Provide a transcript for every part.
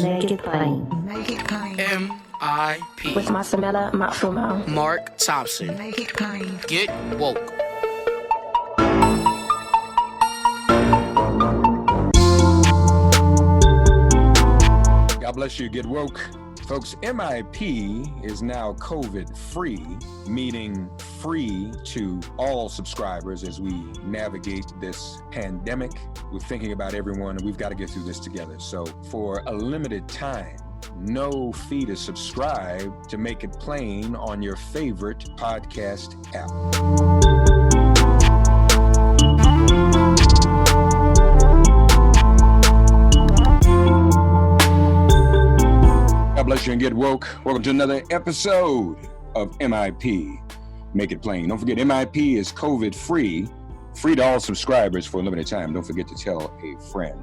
Make it plain. Make it plain. M.I.P. With Masamela Matfumo. Mark Thompson. Make it plain. Get woke. God bless you. Get woke. Folks, MIP is now COVID-free, meaning free to all subscribers as we navigate this pandemic. We're thinking about everyone, and we've got to get through this together. So for a limited time, no fee to subscribe to Make It Plain on your favorite podcast app. God bless you and get woke. Welcome to another episode of MIP. Make it plain. Don't forget, MIP is COVID-free, free to all subscribers for a limited time. Don't forget to tell a friend.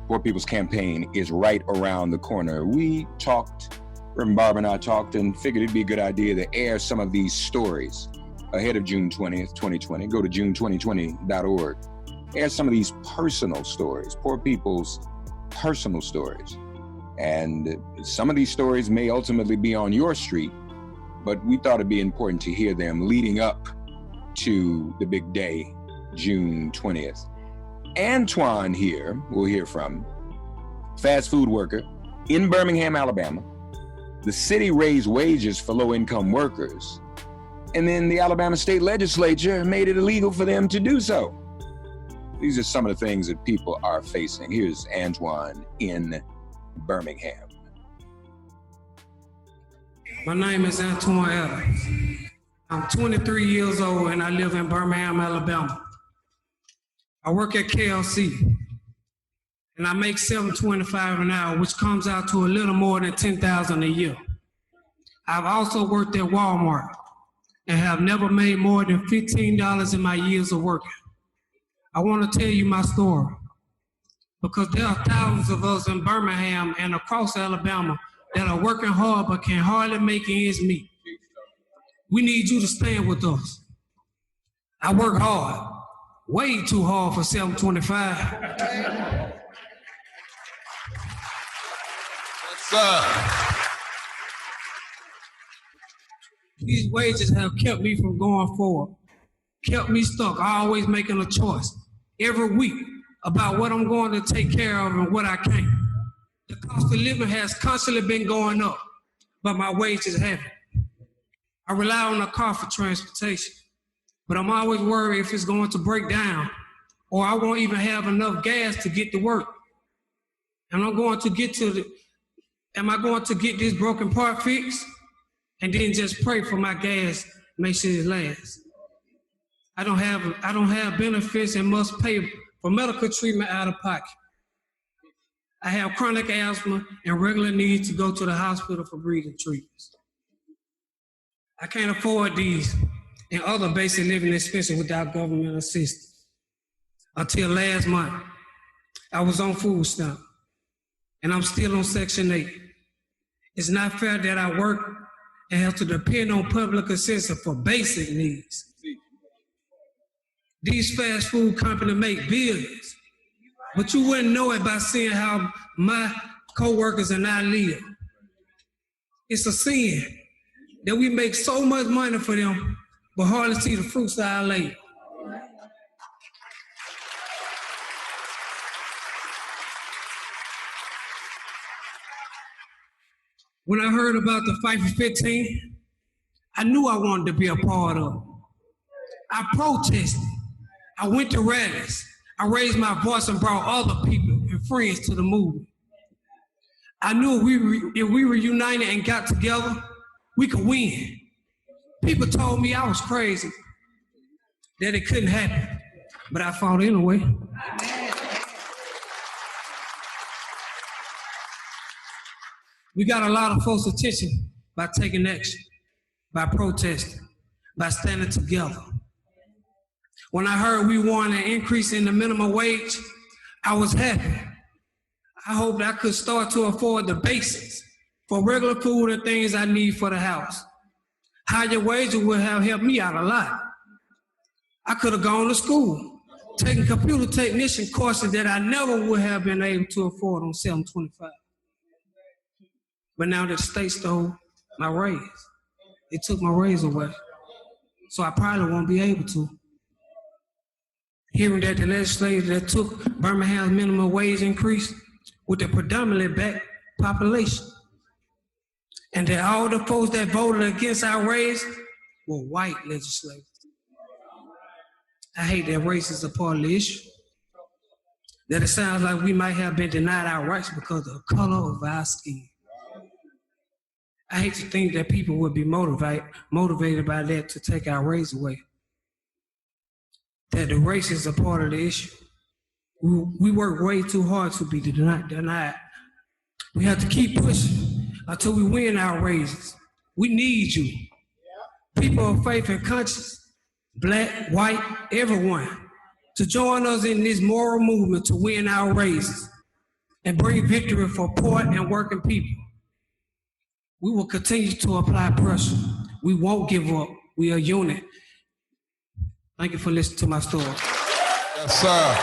Poor People's Campaign is right around the corner. We talked, Reverend Barb and I talked, and figured it'd be a good idea to air some of these stories ahead of June 20th, 2020. Go to june2020.org. Air some of these personal stories, poor people's personal stories. And some of these stories may ultimately be on your street, but we thought it'd be important to hear them leading up to the big day, June 20th. Antoine here, we'll hear from, fast food worker in Birmingham, Alabama. The city raised wages for low-income workers, and then the Alabama state legislature made it illegal for them to do so. These are some of the things that people are facing. Here's Antoine in Birmingham. My name is Antoine Adams. I'm 23 years old and I live in Birmingham, Alabama. I work at KLC and I make $7.25 an hour, which comes out to a little more than $10,000 a year. I've also worked at Walmart and have never made more than $15 in my years of working. I want to tell you my story, because there are thousands of us in Birmingham and across Alabama that are working hard but can hardly make ends meet. We need you to stand with us. I work hard, way too hard for $7.25. What's up? These wages have kept me from going forward, kept me stuck, always making a choice every week about what I'm going to take care of and what I can't. The cost of living has constantly been going up, but my wages haven't. I rely on a car for transportation, but I'm always worried if it's going to break down or I won't even have enough gas to get to work. And am I going to get this broken part fixed and then just pray for my gas, make sure it lasts? I don't have benefits and must pay for medical treatment out of pocket. I have chronic asthma and regular need to go to the hospital for breathing treatments. I can't afford these and other basic living expenses without government assistance. Until last month, I was on food stamp and I'm still on Section 8. It's not fair that I work and have to depend on public assistance for basic needs. These fast food companies make billions, but you wouldn't know it by seeing how my co-workers and I live. It's a sin that we make so much money for them, but hardly see the fruits of our labor. When I heard about the Fight for 15, I knew I wanted to be a part of it. I protested. I went to rallies. I raised my voice and brought other people and friends to the movement. I knew if we were united and got together, we could win. People told me I was crazy, that it couldn't happen, but I fought anyway. We got a lot of folks' attention by taking action, by protesting, by standing together. When I heard we won an increase in the minimum wage, I was happy. I hoped I could start to afford the basics for regular food and things I need for the house. Higher wages would have helped me out a lot. I could have gone to school. taking computer technician courses that I never would have been able to afford on 725. But now the state stole my raise. They took my raise away. So I probably won't be able to. Hearing that the legislature that took Birmingham's minimum wage increase with the predominantly black population, and that all the folks that voted against our raise were white legislators. I hate that race is a part of the issue. That it sounds like we might have been denied our rights because of the color of our skin. I hate to think that people would be motivated by that to take our raise away. That the race is a part of the issue. We work way too hard to be denied. We have to keep pushing until we win our raises. We need you. People of faith and conscience, black, white, everyone, to join us in this moral movement to win our raises and bring victory for poor and working people. We will continue to apply pressure. We won't give up. We are a unit. Thank you for listening to my story. Yes, sir.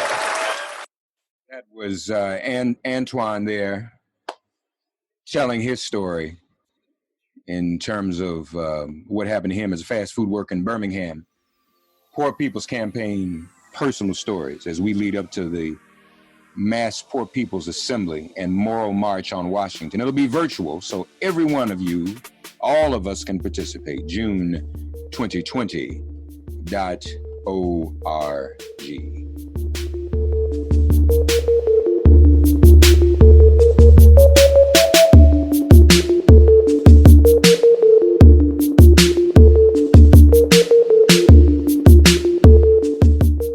That was Antoine there telling his story in terms of what happened to him as a fast food worker in Birmingham. Poor People's Campaign personal stories as we lead up to the Mass Poor People's Assembly and Moral March on Washington. It'll be virtual, so every one of you, all of us can participate. June 2020.org.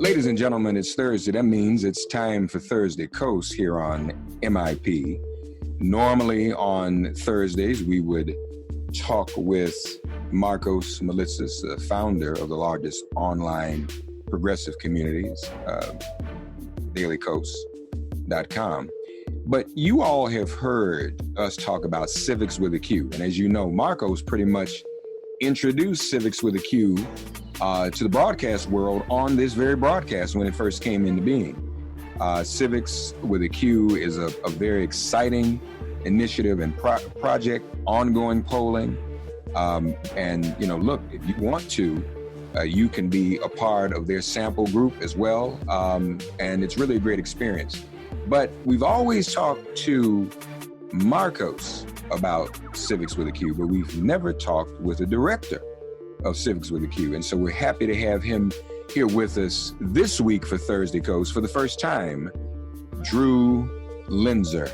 Ladies and gentlemen, it's Thursday. That means it's time for Thursday Coast here on MIP. Normally on Thursdays, we would talk with Markos Moulitsas, the founder of the largest online progressive communities, dailycoast.com. But you all have heard us talk about Civiqs with a Q. And as you know, Markos pretty much introduced Civiqs with a Q to the broadcast world on this very broadcast when it first came into being. Civiqs with a Q is a very exciting initiative and project, ongoing polling. And, you know, look, if you want to, you can be a part of their sample group as well. And it's really a great experience. But we've always talked to Markos about Civiqs with a Q, but we've never talked with a director of Civiqs with a Q. And so we're happy to have him here with us this week for Thursday Coast for the first time, Drew Linzer.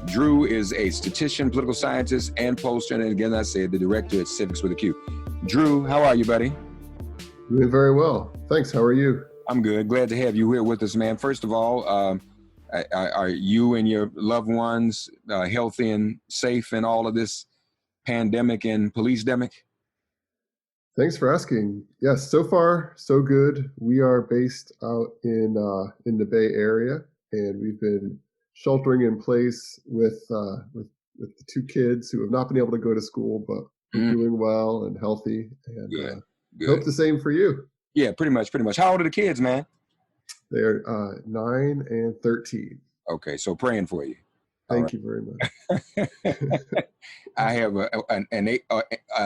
Drew is a statistician, political scientist, and pollster, and again, I said, the director at Civiqs with a Q. Drew, how are you, buddy? Doing very well. Thanks. How are you? I'm good. Glad to have you here with us, man. First of all, are you and your loved ones healthy and safe in all of this pandemic and police-demic? Thanks for asking. Yes, so far, so good. We are based out in the Bay Area, and we've been sheltering in place with the two kids who have not been able to go to school, but are doing well and healthy. And Good. hope the same for you. Yeah, pretty much. How old are the kids, man? They're 9 and 13. Okay, so praying for you. Thank you very much. I have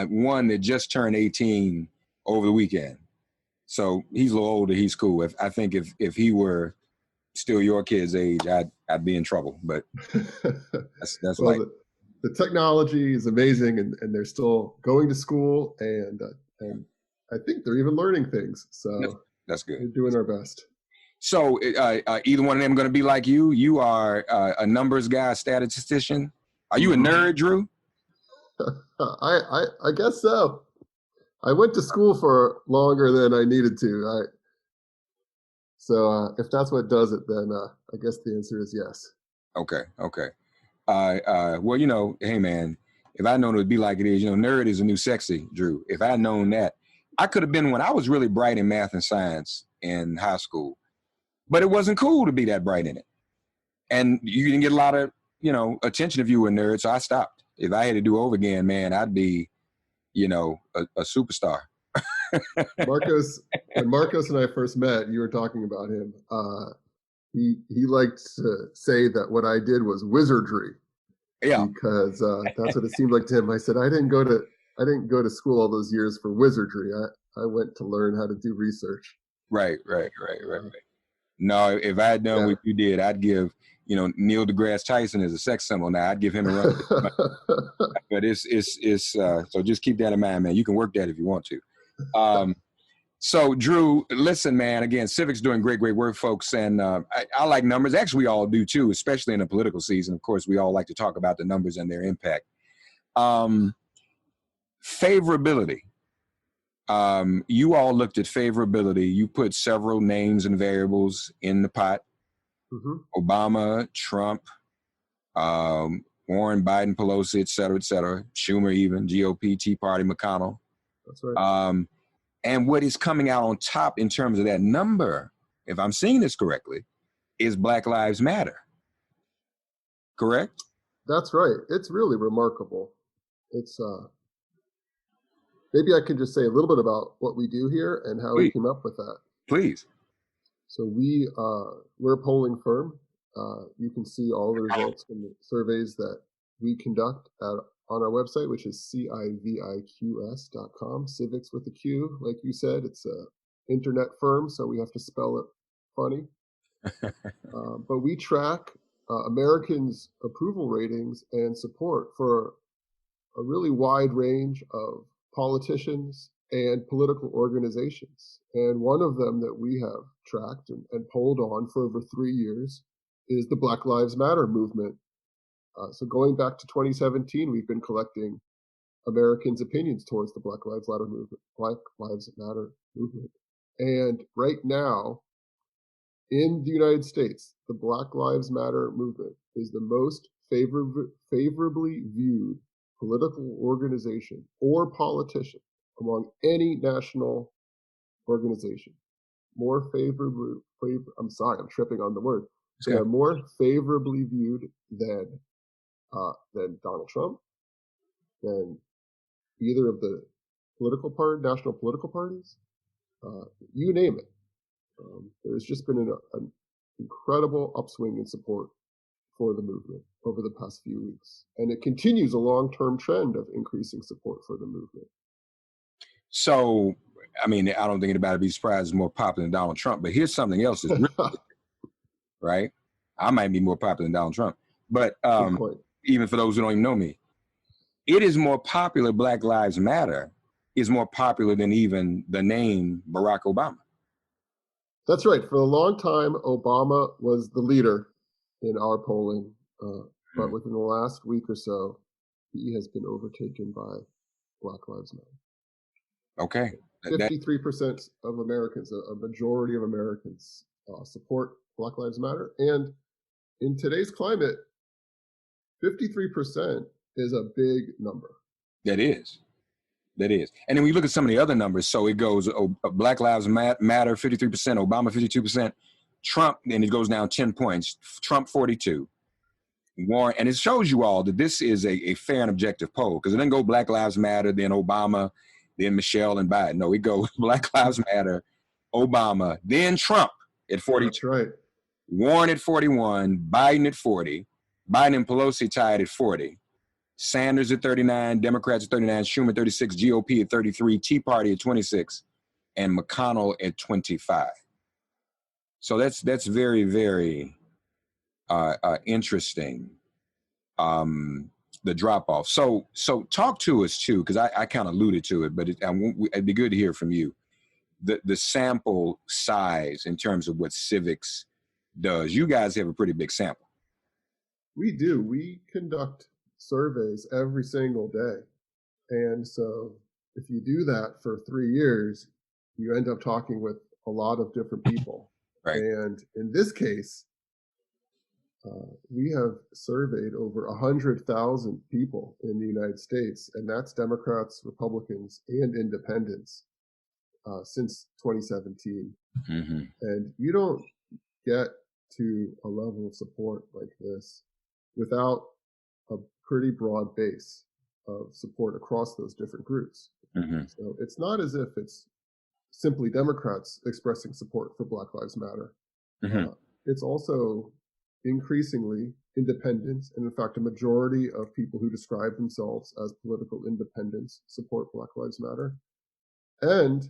one that just turned 18 over the weekend. So he's a little older. He's cool. I think if he were still your kid's age, I'd be in trouble. But that's well, like the technology is amazing, and they're still going to school, and I think they're even learning things. So that's good. We're doing our best. So either one of them going to be like you? You are a numbers guy, a statistician. Are you a nerd, Drew? I guess so. I went to school for longer than I needed to. So if that's what does it, then I guess the answer is yes. Okay. Well, you know, hey man, if I'd known it would be like it is, you know, nerd is a new sexy, Drew. If I'd known that, I could have been when I was really bright in math and science in high school. But it wasn't cool to be that bright in it. And you didn't get a lot of, you know, attention if you were a nerd, so I stopped. If I had to do over again, man, I'd be, you know, a superstar. Markos, when Markos and I first met, you were talking about him. He liked to say that what I did was wizardry. Yeah. Because that's what it seemed like to him. I said, I didn't go to school all those years for wizardry. I went to learn how to do research. Right. No, if I had done what you did, I'd give, Neil deGrasse Tyson as a sex symbol. Now I'd give him a run. But it's so just keep that in mind, man. You can work that if you want to. So Drew, listen, man, again, Civiqs doing great work, folks. And I like numbers. Actually, we all do too, especially in the political season. Of course, we all like to talk about the numbers and their impact. Favorability. You all looked at favorability. You put several names and variables in the pot. Mm-hmm. Obama, Trump, Warren, Biden, Pelosi, et cetera, Schumer, even GOP, Tea Party, McConnell. That's right. And what is coming out on top in terms of that number, if I'm seeing this correctly, is Black Lives Matter. Correct? That's right. It's really remarkable. It's maybe I can just say a little bit about what we do here and how we came up with that. Please. So we're a polling firm. You can see all the results from the surveys that we conduct on our website, which is civiqs.com, Civiqs with a Q. Like you said, it's an internet firm, so we have to spell it funny. But we track Americans' approval ratings and support for a really wide range of politicians and political organizations. And one of them that we have tracked and polled on for over 3 years is the Black Lives Matter movement. So going back to 2017, we've been collecting Americans' opinions towards the Black Lives Matter movement. And right now, in the United States, the Black Lives Matter movement is the most favorably viewed political organization or politician among any national organization. More favorably, I'm tripping on the word. They are more favorably viewed than Donald Trump, than either of the national political parties, you name it. There's just been an incredible upswing in support for the movement over the past few weeks. And it continues a long-term trend of increasing support for the movement. So, I mean, I don't think anybody would be surprised it's more popular than Donald Trump, but here's something else that's really right? I might be more popular than Donald Trump, but even for those who don't even know me, it is more popular. Black Lives Matter is more popular than even the name Barack Obama. That's right. For a long time, Obama was the leader in our polling, but within the last week or so, he has been overtaken by Black Lives Matter. Okay. 53% of Americans, a majority of Americans, support Black Lives Matter. And in today's climate, 53% is a big number. That is. And then we look at some of the other numbers. So it goes Black Lives Matter, 53%, Obama, 52%, Trump, and it goes down 10 points. Trump, 42. Warren, and it shows you all that this is a fair and objective poll, because it doesn't go Black Lives Matter, then Obama, then Michelle and Biden. No, it goes Black Lives Matter, Obama, then Trump at 42. That's right. Warren at 41, Biden at 40, Biden and Pelosi tied at 40, Sanders at 39, Democrats at 39, Schumer 36, GOP at 33, Tea Party at 26, and McConnell at 25. So that's very, very interesting, the drop-off. So talk to us, too, because I kind of alluded to it, but it'd be good to hear from you. The sample size in terms of what Civiqs does. You guys have a pretty big sample. We do. We conduct surveys every single day. And so if you do that for 3 years, you end up talking with a lot of different people. Right. And in this case, we have surveyed over 100,000 people in the United States, and that's Democrats, Republicans, and independents since 2017. Mm-hmm. And you don't get to a level of support like this without a pretty broad base of support across those different groups. Mm-hmm. So it's not as if it's simply Democrats expressing support for Black Lives Matter. Mm-hmm. It's also increasingly independents, and in fact, a majority of people who describe themselves as political independents support Black Lives Matter. And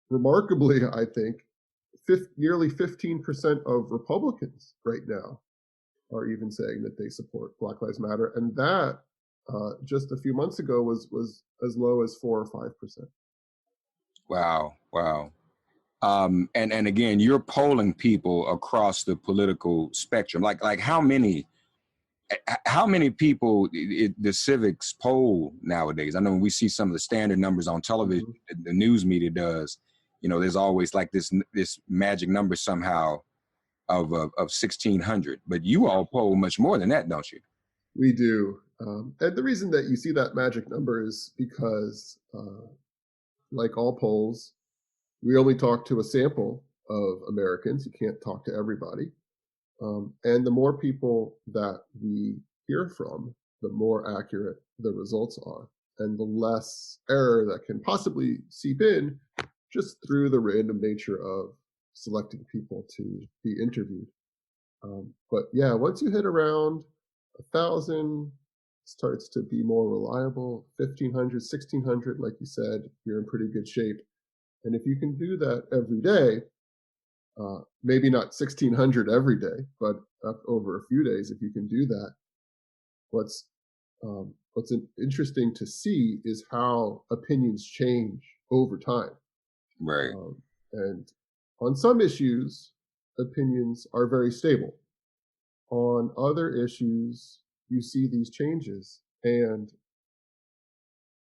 remarkably, I think, nearly 15% of Republicans right now are even saying that they support Black Lives Matter. And that just a few months ago was as low as 4 or 5%. Wow. And again, you're polling people across the political spectrum. Like how many people the Civiqs poll nowadays? I know when we see some of the standard numbers on television, the news media does, there's always like this magic number somehow of 1,600, but you all poll much more than that, don't you? We do. And the reason that you see that magic number is because, like all polls, we only talk to a sample of Americans. You can't talk to everybody. And the more people that we hear from, the more accurate the results are, and the less error that can possibly seep in just through the random nature of selecting people to be interviewed. But yeah, once you hit around 1,000, starts to be more reliable. 1,500, 1,600, like you said, you're in pretty good shape. And if you can do that every day, maybe not 1,600 every day, but over a few days, if you can do that, what's interesting to see is how opinions change over time. Right. And on some issues, opinions are very stable. On other issues, you see these changes. And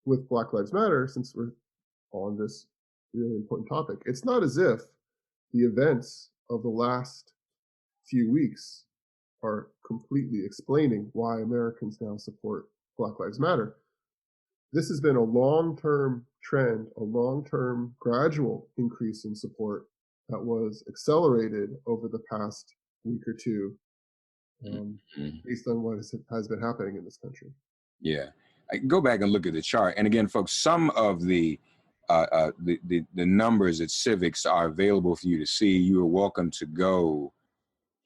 with Black Lives Matter, since we're on this really important topic, it's not as if the events of the last few weeks are completely explaining why Americans now support Black Lives Matter. This has been a long-term trend, a long-term gradual increase in support that was accelerated over the past week or two, based on what has been happening in this country. Yeah. I go back and look at the chart. And again, folks, some of the numbers at Civiqs are available for you to see. You are welcome to go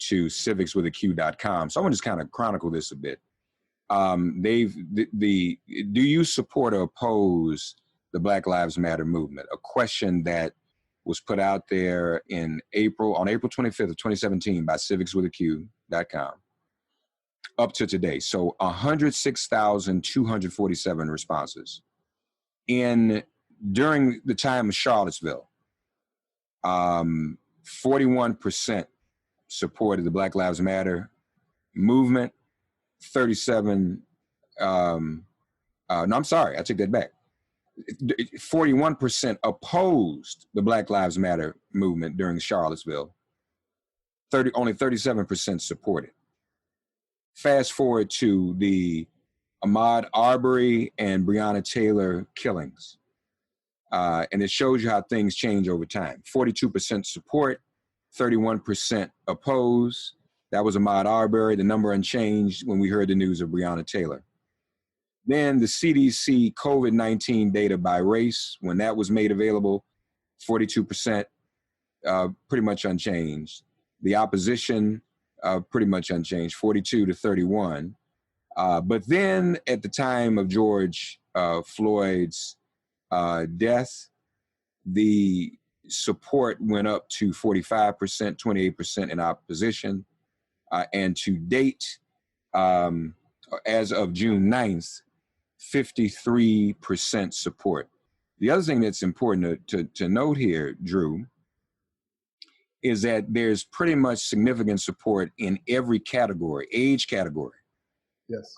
to civicswithaq.com. So I want to just kind of chronicle this a bit. Do you support or oppose the Black Lives Matter movement? A question that was put out there on April 25th of 2017 by civicswithaq.com up to today. So 106,247 responses. During the time of Charlottesville, 41% supported the Black Lives Matter movement. 37, no, I'm sorry, I take that back. 41% opposed the Black Lives Matter movement during Charlottesville. Only 37% supported. Fast forward to the Ahmaud Arbery and Breonna Taylor killings. And it shows you how things change over time. 42% support, 31% oppose. That was Ahmaud Arbery, the number unchanged when we heard the news of Breonna Taylor. Then the CDC COVID-19 data by race, when that was made available, 42%, pretty much unchanged. The opposition, pretty much unchanged, 42 to 31. But then at the time of George Floyd's death, the support went up to 45%, 28% in opposition. And to date, as of June 9th, 53% support. The other thing that's important to note here, Drew, is that there's pretty much significant support in every category, age category. Yes.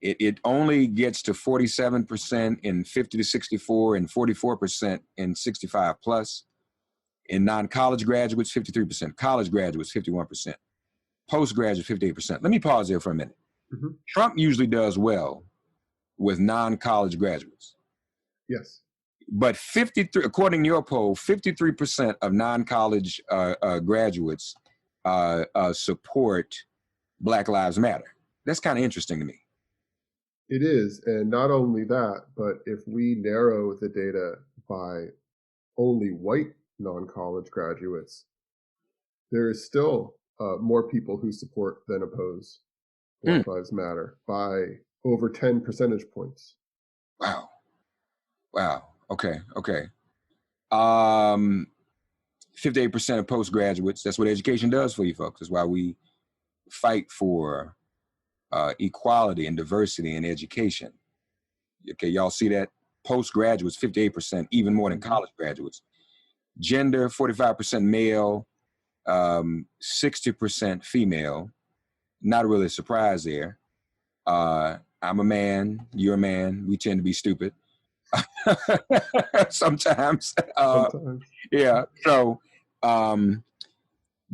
It only gets to 47% in 50 to 64 and 44% in 65 plus. In non-college graduates, 53%. College graduates, 51%. Postgraduates, 58%. Let me pause there for a minute. Mm-hmm. Trump usually does well with non-college graduates. Yes. But 53, according to your poll, 53% of non-college graduates support Black Lives Matter. That's kind of interesting to me. It is. And not only that, but if we narrow the data by only white non-college graduates, there is still more people who support than oppose Black Lives Matter by over 10 percentage points. Wow. Okay. 58% of postgraduates. That's what education does for you folks. That's why we fight for equality and diversity in education. Okay, y'all see that? Postgraduates, 58%, even more than college graduates. Gender, 45% male, 60% female. Not really a surprise there. I'm a man, you're a man. We tend to be stupid. Sometimes. Yeah. So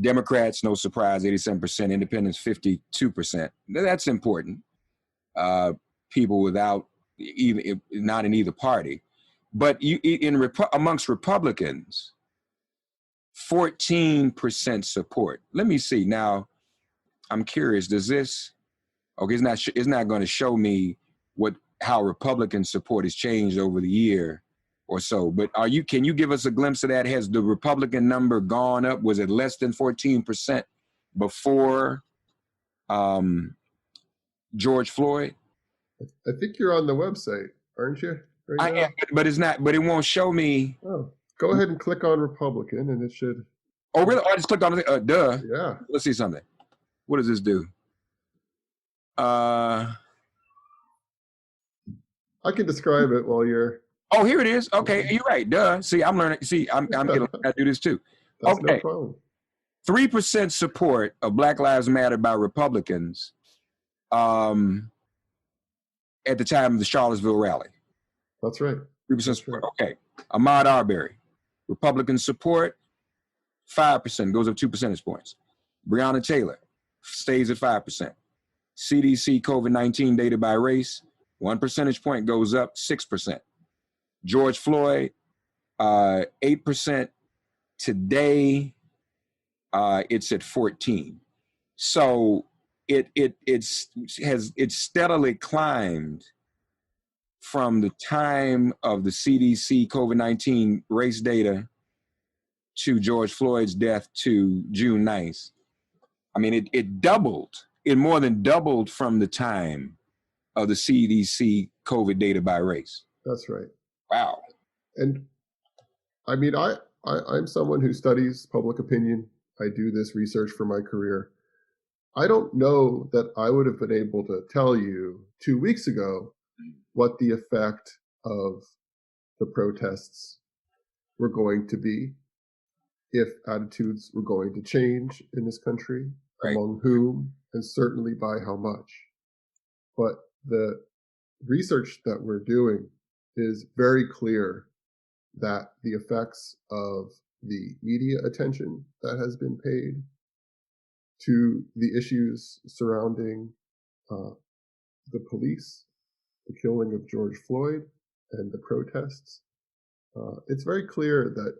Democrats, no surprise, 87%. Independents, 52%. That's important. People without even not in either party, but amongst Republicans, 14% support. Let me see. Now, I'm curious. Does this? Okay, it's not going to show me how Republican support has changed over the year or so. But can you give us a glimpse of that? Has the Republican number gone up? Was it less than 14% before George Floyd? I think you're on the website, aren't you? I am, but it's not. But it won't show me. Oh, go ahead and click on Republican, and it should. Oh, really? I just clicked on it. Duh. Yeah. Let's see something. What does this do? I can describe it while you're. Oh, here it is. Okay, you're right. Duh. See, I'm learning. See, I'm getting to do this too. That's okay. No problem. 3% support of Black Lives Matter by Republicans. At the time of the Charlottesville rally. That's right. 3% support. Okay. Ahmaud Arbery. Republican support, 5%, goes up 2 percentage points. Breonna Taylor stays at 5%. CDC COVID-19 data by race, 1 percentage point goes up 6%. George Floyd, 8%. Today, it's at 14. So it's steadily climbed from the time of the CDC COVID-19 race data to George Floyd's death to June 9th. I mean, it doubled. It more than doubled from the time of the CDC COVID data by race. That's right. Wow. And I mean, I'm someone who studies public opinion. I do this research for my career. I don't know that I would have been able to tell you 2 weeks ago what the effect of the protests were going to be, if attitudes were going to change in this country, right. Among whom, and certainly by how much. But the research that we're doing is very clear that the effects of the media attention that has been paid to the issues surrounding the police, the killing of George Floyd, and the protests, it's very clear that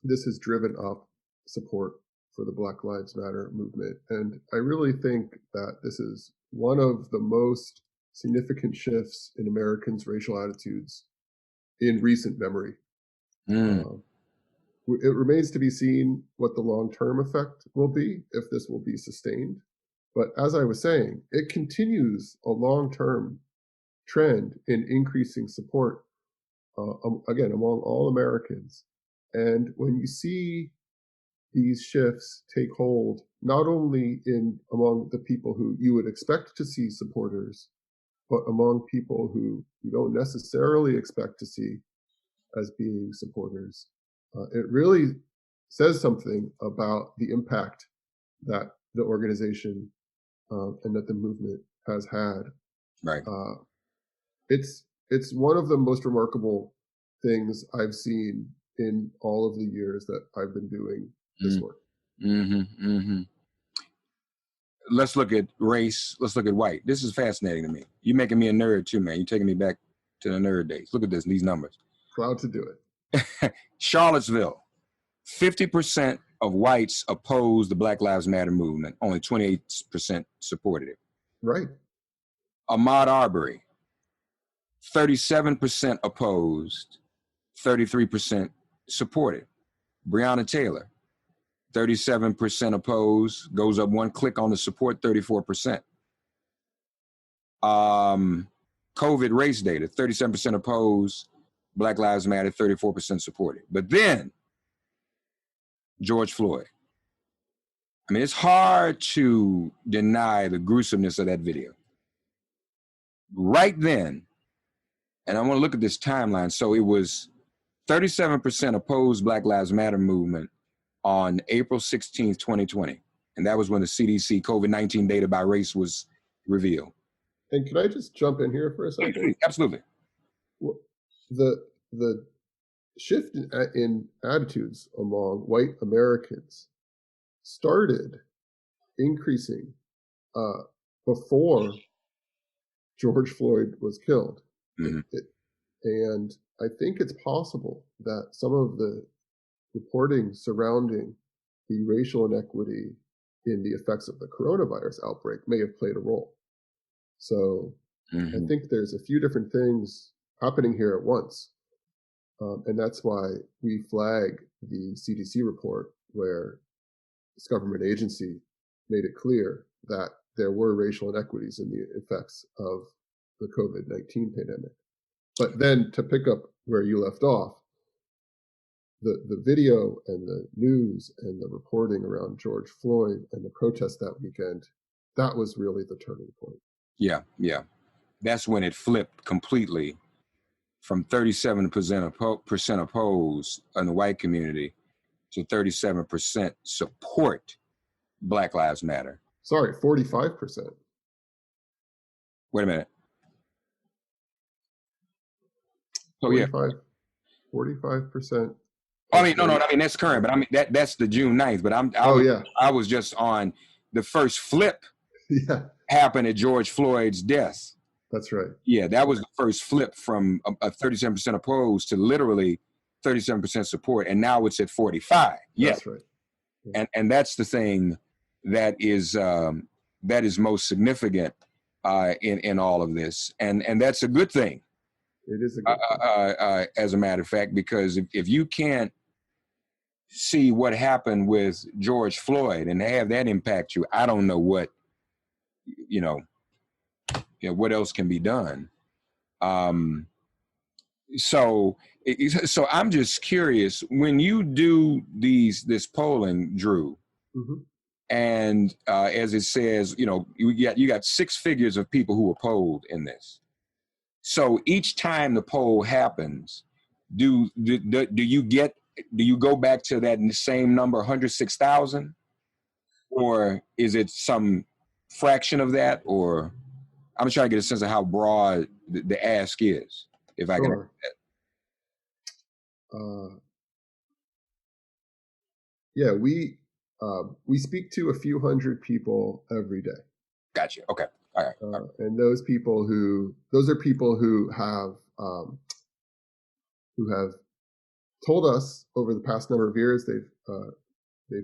this has driven up support for the Black Lives Matter movement. And I really think that this is one of the most significant shifts in Americans' racial attitudes in recent memory. It remains to be seen what the long-term effect will be, if this will be sustained. But as I was saying, it continues a long-term trend in increasing support, again, among all Americans. And when you see these shifts take hold, not only among the people who you would expect to see supporters, but among people who you don't necessarily expect to see as being supporters, it really says something about the impact that the organization and that the movement has had. Right. It's one of the most remarkable things I've seen in all of the years that I've been doing this work. Let's look at race. Let's look at white. This is fascinating to me. You're making me a nerd too, man. You're taking me back to the nerd days. Look at these numbers. Proud to do it. Charlottesville, 50% of whites opposed the Black Lives Matter movement. Only 28% supported it. Right. Ahmaud Arbery, 37% opposed, 33% supported. Breonna Taylor, 37% opposed, goes up one click on the support, 34%. COVID race data, 37% opposed, Black Lives Matter, 34% supported. But then, George Floyd. I mean, it's hard to deny the gruesomeness of that video. Right then, and I want to look at this timeline. So it was 37% opposed Black Lives Matter movement on April 16th, 2020. And that was when the CDC COVID-19 data by race was revealed. And can I just jump in here for a second? Absolutely. The shift in attitudes among white Americans started increasing before George Floyd was killed. Mm-hmm. And I think it's possible that some of the reporting surrounding the racial inequity in the effects of the coronavirus outbreak may have played a role. So I think there's a few different things happening here at once. And that's why we flag the CDC report where this government agency made it clear that there were racial inequities in the effects of the COVID-19 pandemic. But then to pick up where you left off, the video and the news and the reporting around George Floyd and the protest that weekend, that was really the turning point. Yeah. That's when it flipped completely from 37% opposed in the white community to 37% support Black Lives Matter. Sorry, 45%. Wait a minute. So 45%. I mean, no, I mean, that's current, but I mean, that's the June 9th, but I was just on the first flip happened at George Floyd's death. That's right. Yeah, that was the first flip from a 37% opposed to literally 37% support, and now it's at 45. Yeah, that's right. Yeah. And that's the thing that is most significant in all of this, and that's a good thing. It is a good thing. As a matter of fact, because if you can't see what happened with George Floyd and have that impact you, I don't know what what else can be done. So I'm just curious, when you do this polling, Drew, and as it says, you got 6 figures of people who are polled in this. So each time the poll happens, do you go back to that same number, 106,000, or is it some fraction of that? Or I'm trying to get a sense of how broad the ask is, if I can. Sure. Yeah, we speak to a few hundred people every day. Gotcha. Okay. All right. And those are people who have told us over the past number of years they've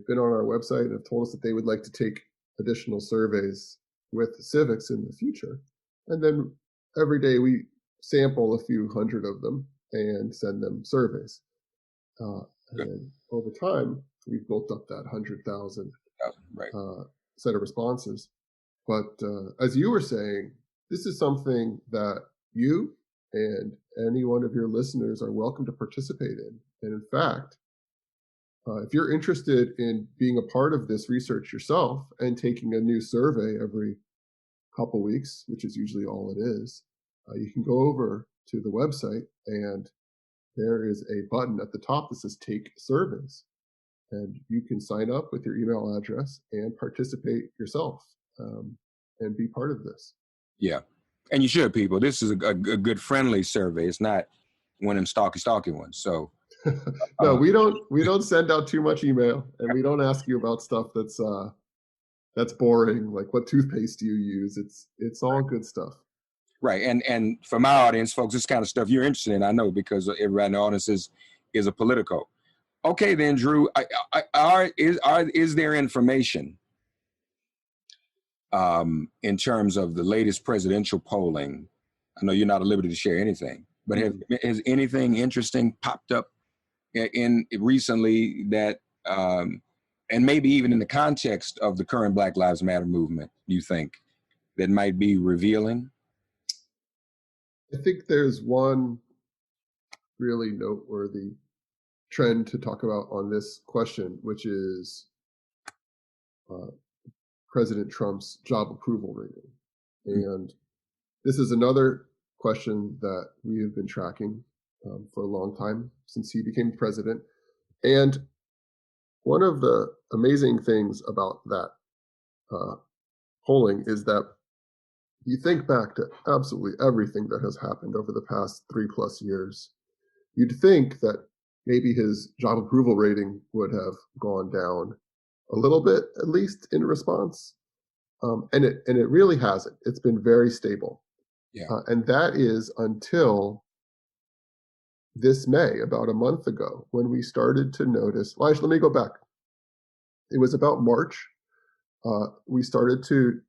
been on our website and have told us that they would like to take additional surveys with Civiqs in the future. And then every day we sample a few hundred of them and send them surveys. And over time, we've built up that 100,000 set of responses. But as you were saying, this is something that you and any one of your listeners are welcome to participate in. And in fact, if you're interested in being a part of this research yourself and taking a new survey every couple weeks, which is usually all it is, you can go over to the website and there is a button at the top that says Take Surveys. And you can sign up with your email address and participate yourself and be part of this. Yeah. And you should, people. This is a good friendly survey. It's not one of them stalky ones. So no, we don't send out too much email, and we don't ask you about stuff that's boring, like what toothpaste do you use. It's all good stuff. Right. And for my audience, folks, this kind of stuff you're interested in, I know, because everybody in the audience is a politico. Okay, then, Drew, is there information in terms of the latest presidential polling? I know you're not at liberty to share anything, But has anything interesting popped up in recently that, and maybe even in the context of the current Black Lives Matter movement, you think that might be revealing? I think there's one really noteworthy trend to talk about on this question, which is President Trump's job approval rating. And this is another question that we have been tracking for a long time since he became president. And one of the amazing things about that polling is that you think back to absolutely everything that has happened over the past 3+ years, you'd think that maybe his job approval rating would have gone down a little bit, at least in response. And it really hasn't. It's been very stable. Yeah. And that is until this May, about a month ago, when we started to notice, well, actually, let me go back. It was about March. We started to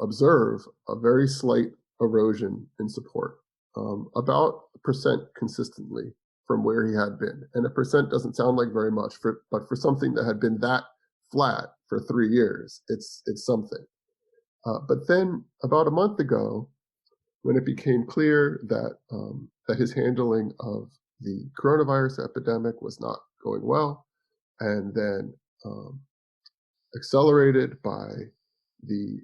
observe a very slight erosion in support, about 1% consistently from where he had been. And 1% doesn't sound like very much, but for something that had been that flat for 3 years, it's something. But then about a month ago, when it became clear that that his handling of the coronavirus epidemic was not going well, and then accelerated by the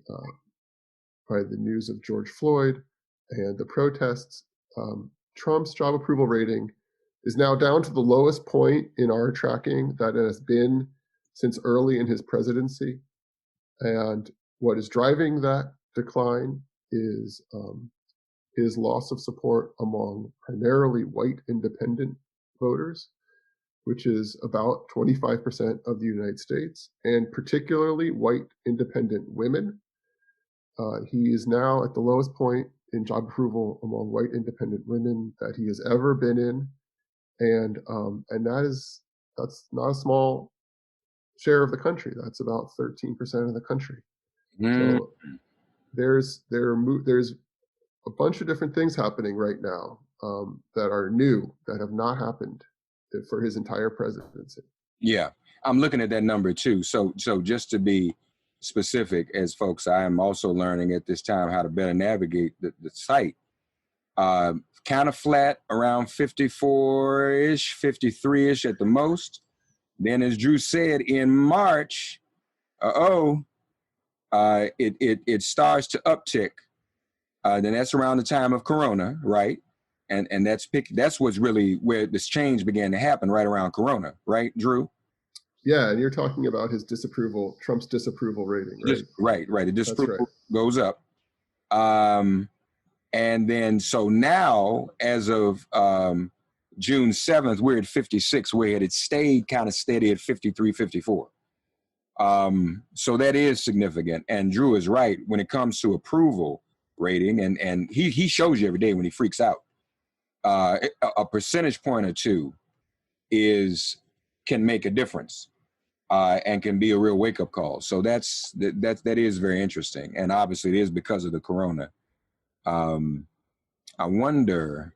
news of George Floyd and the protests, Trump's job approval rating is now down to the lowest point in our tracking that it has been since early in his presidency. And what is driving that decline is his loss of support among primarily white independent voters, which is about 25% of the United States, and particularly white independent women. He is now at the lowest point in job approval among white independent women that he has ever been in, and that's not a small share of the country. That's about 13% of the country. So there's a bunch of different things happening right now that are new, that have not happened for his entire presidency. Yeah, I'm looking at that number too. So just to be specific, as folks, I am also learning at this time how to better navigate the site. Kind of flat around 54-ish, 53-ish at the most. Then, as Drew said, in March, it starts to uptick. Then that's around the time of Corona, right? And that's what's really where this change began to happen, right around Corona, right, Drew? Yeah, and you're talking about his Trump's disapproval rating, right? Right. The disapproval goes up. And then, so now, as of June 7th, we're at 56, where it had stayed kind of steady at 53, 54. So that is significant. And Drew is right when it comes to approval rating, and he shows you every day when he freaks out. A percentage point or two can make a difference, and can be a real wake-up call. So that is very interesting, and obviously it is because of the corona. I wonder,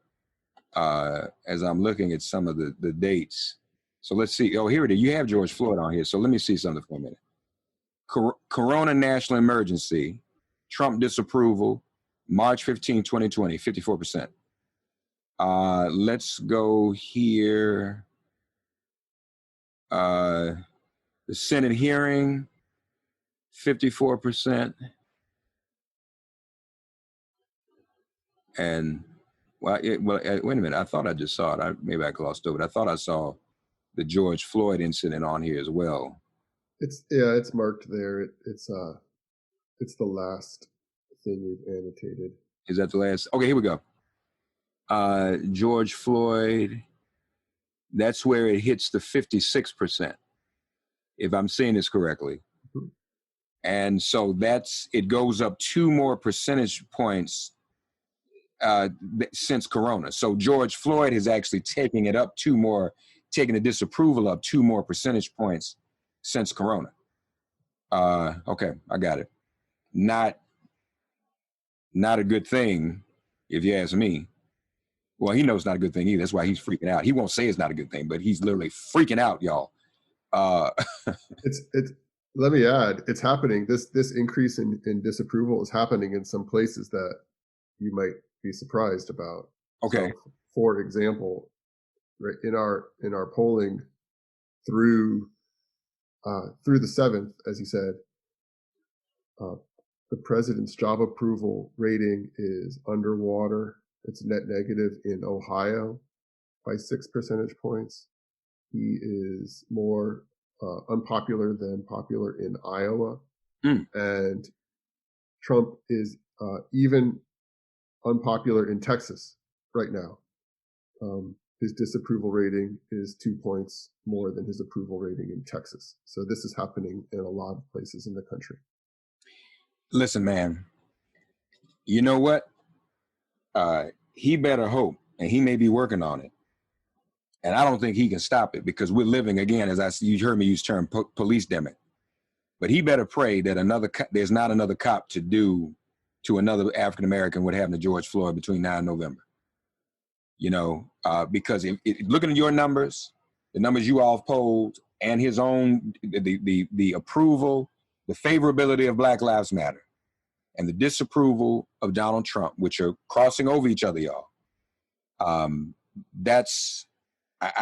as I'm looking at some of the dates. So let's see. Oh, here it is. You have George Floyd on here. So let me see something for a minute. Corona national emergency, Trump disapproval, March 15, 2020, 54%. Let's go here. The Senate hearing, 54%. And wait a minute. I thought I just saw it. Maybe I glossed over it. I thought I saw the George Floyd incident on here as well. It's marked there. It's the last thing we've annotated. Is that the last? Okay, here we go. George Floyd. That's where it hits the 56%, if I'm seeing this correctly. Mm-hmm. And so it goes up 2 more percentage points since Corona. So George Floyd is actually taking the disapproval up 2 more percentage points since Corona. Okay, I got it. Not a good thing, if you ask me. Well, he knows it's not a good thing either. That's why he's freaking out. He won't say it's not a good thing, but he's literally freaking out, y'all. It's let me add, it's happening. This increase in disapproval is happening in some places that you might be surprised about. Okay. So, for example, right in our polling through the 7th, as you said, the president's job approval rating is underwater. It's net negative in Ohio by 6 percentage points. He is more unpopular than popular in Iowa. And Trump is even unpopular in Texas right now. His disapproval rating is 2 points more than his approval rating in Texas. So this is happening in a lot of places in the country. Listen, man, you know what? He better hope, and he may be working on it. And I don't think he can stop it because we're living, again, you heard me use the term police demic. But he better pray that there's not another cop to do to another African-American what happened to George Floyd between now and November. You know, because looking at your numbers, the numbers you all have polled, and his own, the approval, the favorability of Black Lives Matter, and the disapproval of Donald Trump, which are crossing over each other, y'all. I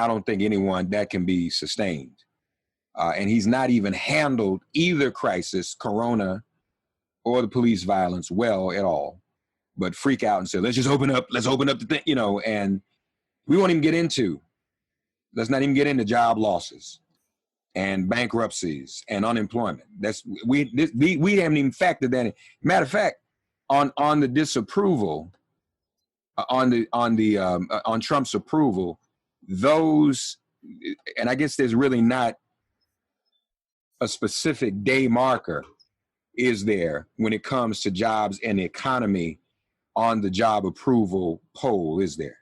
don't think anyone that can be sustained. And he's not even handled either crisis, Corona or the police violence, well at all, but freak out and say, let's open up the thing, you know, and we won't even let's not even get into job losses and bankruptcies and unemployment. We haven't even factored that in. Matter of fact, on the disapproval, on Trump's approval, those, and I guess there's really not a specific day marker, is there, when it comes to jobs and the economy on the job approval poll, is there?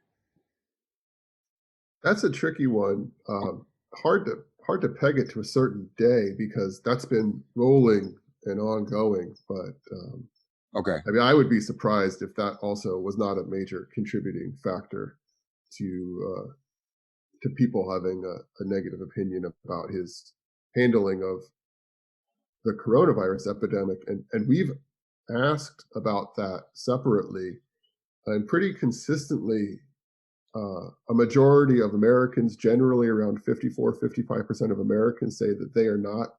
That's a tricky one. Hard to peg it to a certain day because that's been rolling and ongoing. But okay, I mean, I would be surprised if that also was not a major contributing factor to people having a negative opinion about his handling of the coronavirus epidemic. And we've asked about that separately, and pretty consistently, a majority of Americans, generally around 55% of Americans, say that they are not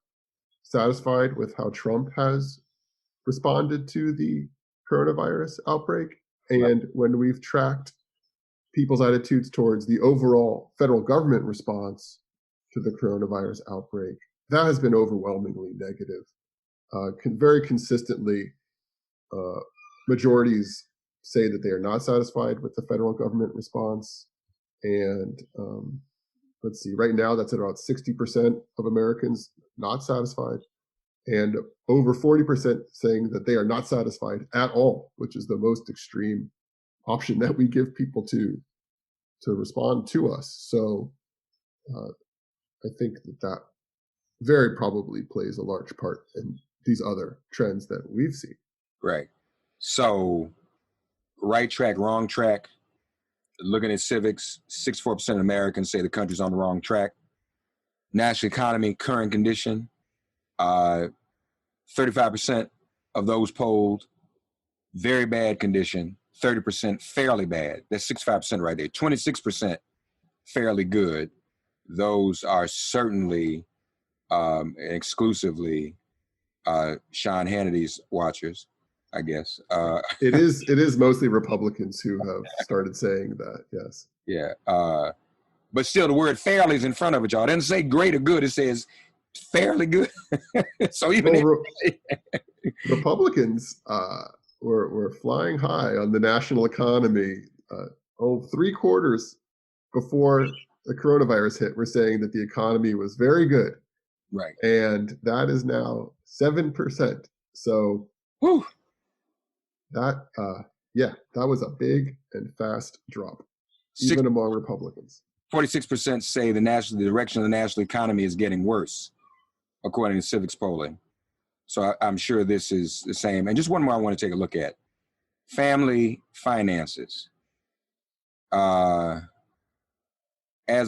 satisfied with how Trump has responded to the coronavirus outbreak. And when we've tracked people's attitudes towards the overall federal government response to the coronavirus outbreak, that has been overwhelmingly negative. Very consistently, majorities say that they are not satisfied with the federal government response. And let's see, right now that's at about 60% of Americans not satisfied, and over 40% saying that they are not satisfied at all, which is the most extreme option that we give people to respond to us. So I think that very probably plays a large part in these other trends that we've seen. Right. So right track, wrong track. Looking at Civiqs, 64% of Americans say the country's on the wrong track. National economy, current condition, 35% of those polled, very bad condition, 30% fairly bad. That's 65% right there. 26% fairly good. Those are certainly exclusively Sean Hannity's watchers, I guess. It is mostly Republicans who have started saying that, yes. Yeah. But still, the word fairly is in front of it, y'all. It doesn't say great or good. It says fairly good. So even Republicans were flying high on the national economy. 3/4 before the coronavirus hit, were saying that the economy was very good. Right. And that is now 7%. So whew, that was a big and fast drop, even among Republicans. 46% say the direction of the national economy is getting worse, according to Civiqs polling. So I'm sure this is the same. And just one more I want to take a look at. Family finances. As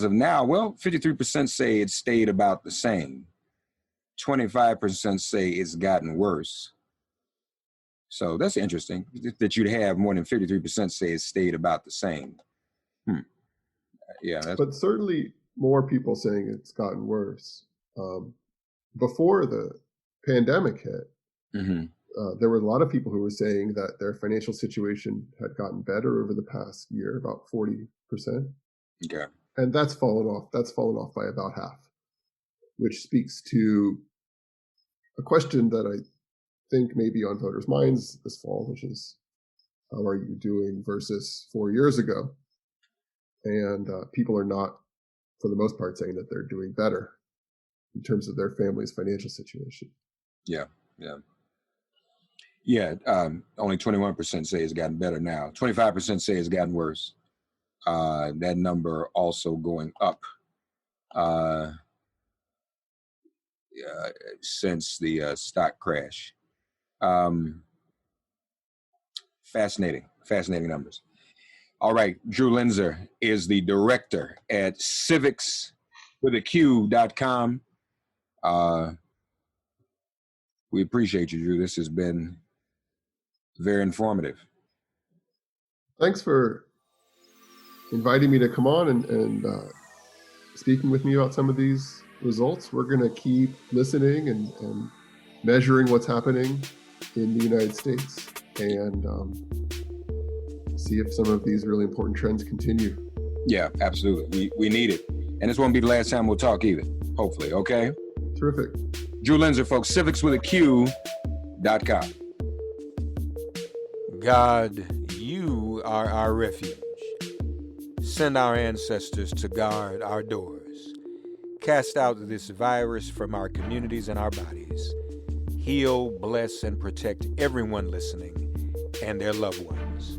of now, well, 53% say it stayed about the same. 25% say it's gotten worse. So that's interesting that you'd have more than 53% say it stayed about the same. Yeah. But certainly more people saying it's gotten worse. Before the pandemic hit, there were a lot of people who were saying that their financial situation had gotten better over the past year, about 40%. Okay. And that's fallen off. That's fallen off by about half, which speaks to a question that I think may be on voters' minds this fall, which is, how are you doing versus 4 years ago? And people are not, for the most part, saying that they're doing better in terms of their family's financial situation. Yeah. Only 21% say it's gotten better now. 25% say it's gotten worse. That number also going up since the stock crash. Fascinating numbers. All right, Drew Linzer is the director at Civiqs.com. We appreciate you, Drew. This has been very informative. Thanks for inviting me to come on and speaking with me about some of these results. We're going to keep listening and measuring what's happening in the United States and see if some of these really important trends continue. Yeah, absolutely. We need it. And this won't be the last time we'll talk either, hopefully, okay? Terrific. Drew Linzer, folks, Civiqs.com. God, you are our refuge. Send our ancestors to guard our doors. Cast out this virus from our communities and our bodies. Heal, bless, and protect everyone listening and their loved ones.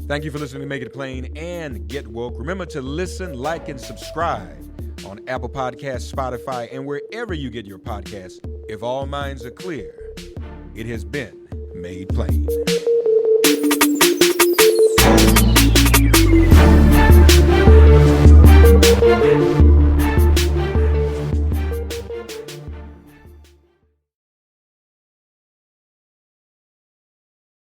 Thank you for listening to Make It Plain and Get Woke. Remember to listen, like, and subscribe on Apple Podcasts, Spotify, and wherever you get your podcasts. If all minds are clear, it has been made plain.